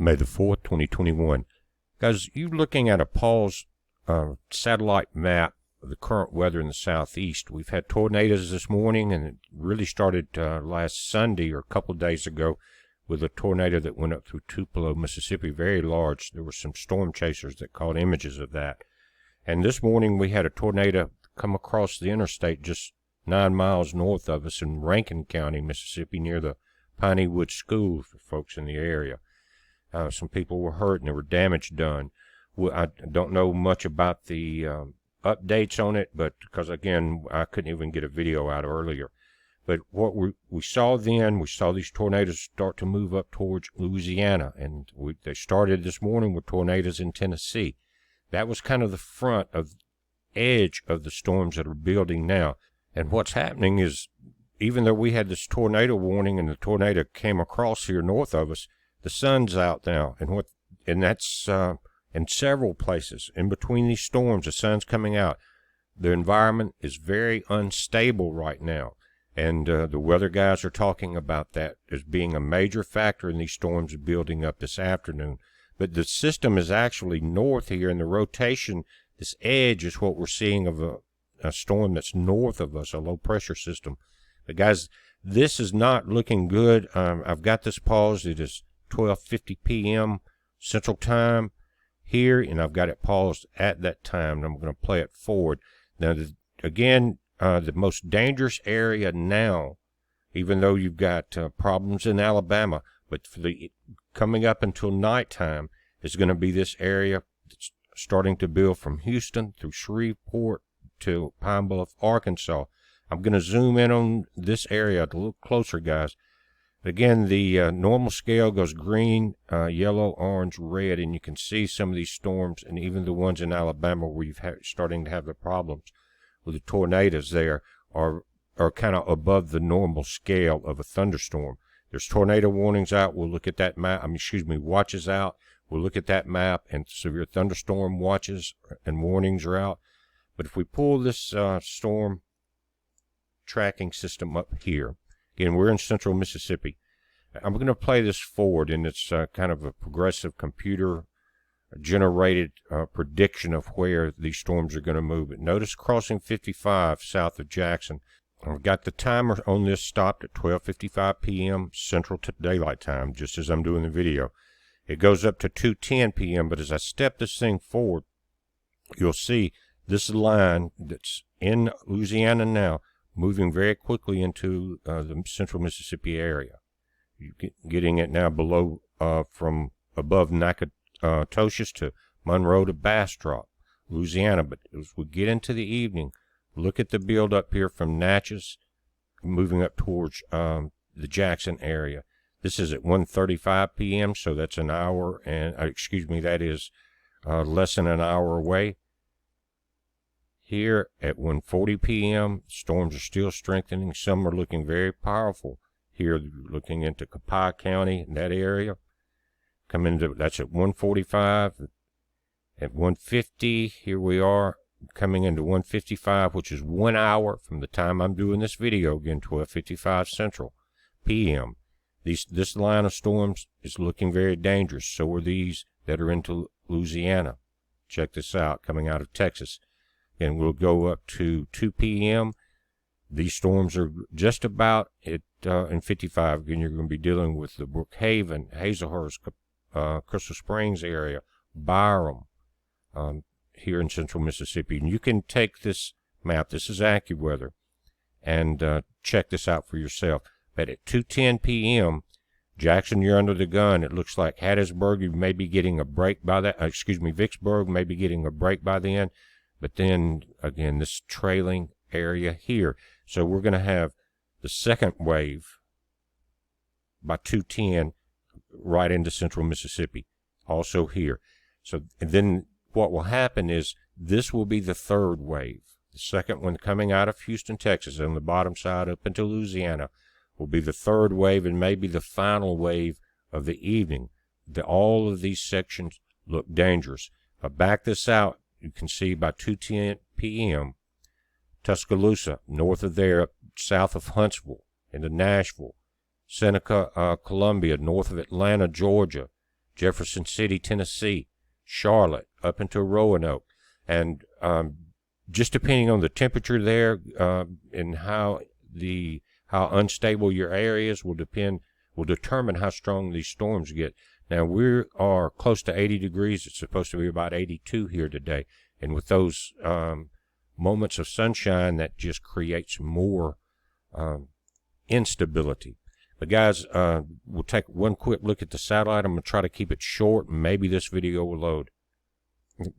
May the 4th, 2021. Guys, you looking at a Paul's satellite map of the current weather in the southeast. We've had tornadoes this morning, and it really started last Sunday or a couple of days ago with a tornado that went up through Tupelo, Mississippi, very large. There were some storm chasers that caught images of that. And this morning we had a tornado come across the interstate just 9 miles north of us in Rankin County, Mississippi, near the Piney Wood School for folks in the area. Some people were hurt and there were damage done. I don't know much about the updates on it, but because, again, I couldn't even get a video out earlier. But what we saw then, we saw these tornadoes start to move up towards Louisiana, and they started this morning with tornadoes in Tennessee. That was kind of the front of edge of the storms that are building now. And what's happening is, even though we had this tornado warning and the tornado came across here north of us, the sun's out now, and that's in several places. In between these storms, the sun's coming out. The environment is very unstable right now, and the weather guys are talking about that as being a major factor in these storms building up this afternoon. But the system is actually north here, and the rotation, this edge is what we're seeing of a storm that's north of us, a low-pressure system. But guys, this is not looking good. I've got this paused. It is 12:50 p.m. Central Time here, and I've got it paused at that time, and I'm going to play it forward. Now, again, the most dangerous area now, even though you've got problems in Alabama, but for the coming up until nighttime is going to be this area that's starting to build from Houston through Shreveport to Pine Bluff, Arkansas. I'm going to zoom in on this area a little closer, guys. Again, the normal scale goes green, yellow, orange, red, and you can see some of these storms, and even the ones in Alabama where you've starting to have the problems with the tornadoes there are kind of above the normal scale of a thunderstorm. There's tornado warnings out. We'll look at that map. Watches out. We'll look at that map, and severe thunderstorm watches and warnings are out. But if we pull this storm tracking system up here, again, we're in central Mississippi. I'm going to play this forward, and it's kind of a progressive computer-generated prediction of where these storms are going to move. But notice crossing 55 south of Jackson. I've got the timer on this stopped at 12:55 p.m. Central Daylight Time, just as I'm doing the video. It goes up to 2:10 p.m., but as I step this thing forward, you'll see this line that's in Louisiana now moving very quickly into the central Mississippi area. You're getting it now below, from above Natchitoches to Monroe to Bastrop, Louisiana. But as we get into the evening, look at the build up here from Natchez, moving up towards the Jackson area. This is at 1:35 p.m., so that's an hour, and that is less than an hour away. Here at 1:40 p.m., storms are still strengthening. Some are looking very powerful. Here, looking into Copiah County in that area. That's at 1:45. At 1:50, here we are, coming into 1:55, which is 1 hour from the time I'm doing this video, again, 12:55 Central p.m. This line of storms is looking very dangerous. So are these that are into Louisiana. Check this out, coming out of Texas. And we'll go up to 2 p.m. These storms are just about at in 55. Again, you're going to be dealing with the Brookhaven, Hazelhurst, Crystal Springs area, Byram, here in central Mississippi. And you can take this map, this is AccuWeather, and check this out for yourself. But at 2:10 p.m., Jackson, you're under the gun. It looks like Hattiesburg, you may be getting a break by that. Vicksburg may be getting a break by then. But then, again, this trailing area here. So we're going to have the second wave by 2:10 right into central Mississippi, also here. So and then what will happen is this will be the third wave. The second one coming out of Houston, Texas, on the bottom side up into Louisiana, will be the third wave and maybe the final wave of the evening. All of these sections look dangerous. If I back this out, you can see by 2:10 p.m., Tuscaloosa, north of there, south of Huntsville, into Nashville, Seneca, Columbia, north of Atlanta, Georgia, Jefferson City, Tennessee, Charlotte, up into Roanoke. And just depending on the temperature there and how unstable your area is will determine how strong these storms get. Now, we are close to 80 degrees. It's supposed to be about 82 here today. And with those moments of sunshine, that just creates more instability. But guys, we'll take one quick look at the satellite. I'm going to try to keep it short. Maybe this video will load.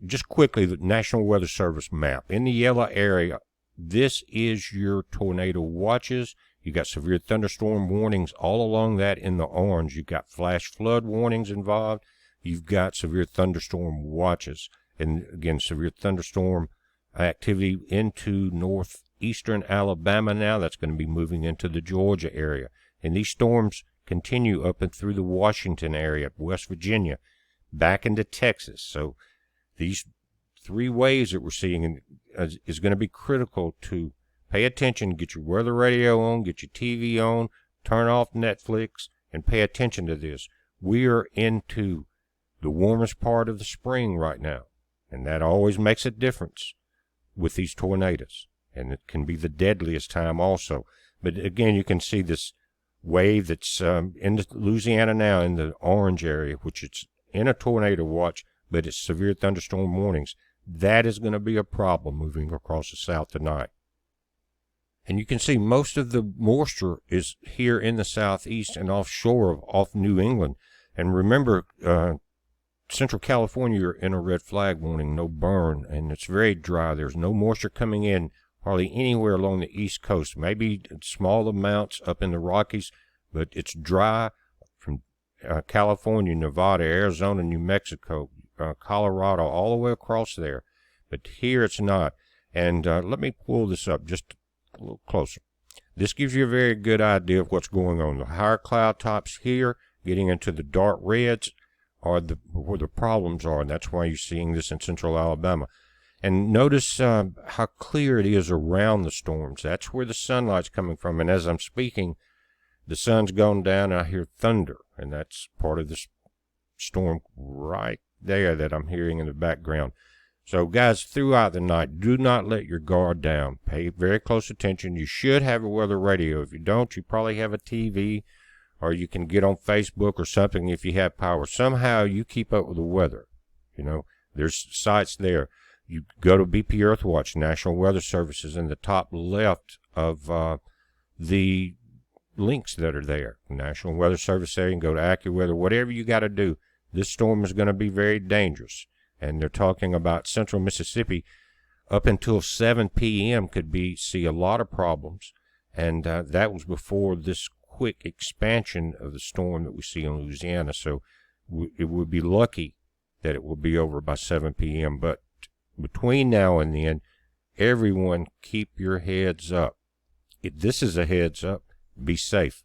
Just quickly, the National Weather Service map. In the yellow area, this is your tornado watches. You got severe thunderstorm warnings all along that in the orange. You've got flash flood warnings involved. You've got severe thunderstorm watches. And again, severe thunderstorm activity into northeastern Alabama now. That's going to be moving into the Georgia area. And these storms continue up and through the Washington area, West Virginia, back into Texas. So these 3 waves that we're seeing is going to be critical to pay attention, get your weather radio on, get your TV on, turn off Netflix, and pay attention to this. We are into the warmest part of the spring right now, and that always makes a difference with these tornadoes, and it can be the deadliest time also. But again, you can see this wave that's in Louisiana now in the orange area, which it's in a tornado watch, but it's severe thunderstorm warnings. That is going to be a problem moving across the south tonight. And you can see most of the moisture is here in the southeast and offshore off New England. And remember, Central California, you're in a red flag warning, no burn, and it's very dry. There's no moisture coming in hardly anywhere along the East Coast. Maybe small amounts up in the Rockies, but it's dry from California, Nevada, Arizona, New Mexico, Colorado, all the way across there. But here it's not. And let me pull this up just a little closer. This gives you a very good idea of what's going on. The higher cloud tops here, getting into the dark reds, are where the problems are, and that's why you're seeing this in central Alabama. And notice how clear it is around the storms. That's where the sunlight's coming from. And as I'm speaking, the sun's gone down, and I hear thunder, and that's part of this storm right there that I'm hearing in the background. So, guys, throughout the night, do not let your guard down. Pay very close attention. You should have a weather radio. If you don't, you probably have a TV, or you can get on Facebook or something if you have power. Somehow you keep up with the weather. You know, there's sites there. You go to BP Earthwatch, National Weather Services, in the top left of the links that are there. National Weather Service there, you can go to AccuWeather, whatever you got to do. This storm is going to be very dangerous. And they're talking about central Mississippi up until 7 p.m. see a lot of problems. And that was before this quick expansion of the storm that we see in Louisiana. So it would be lucky that it will be over by 7 p.m. But between now and then, everyone keep your heads up. This is a heads up. Be safe.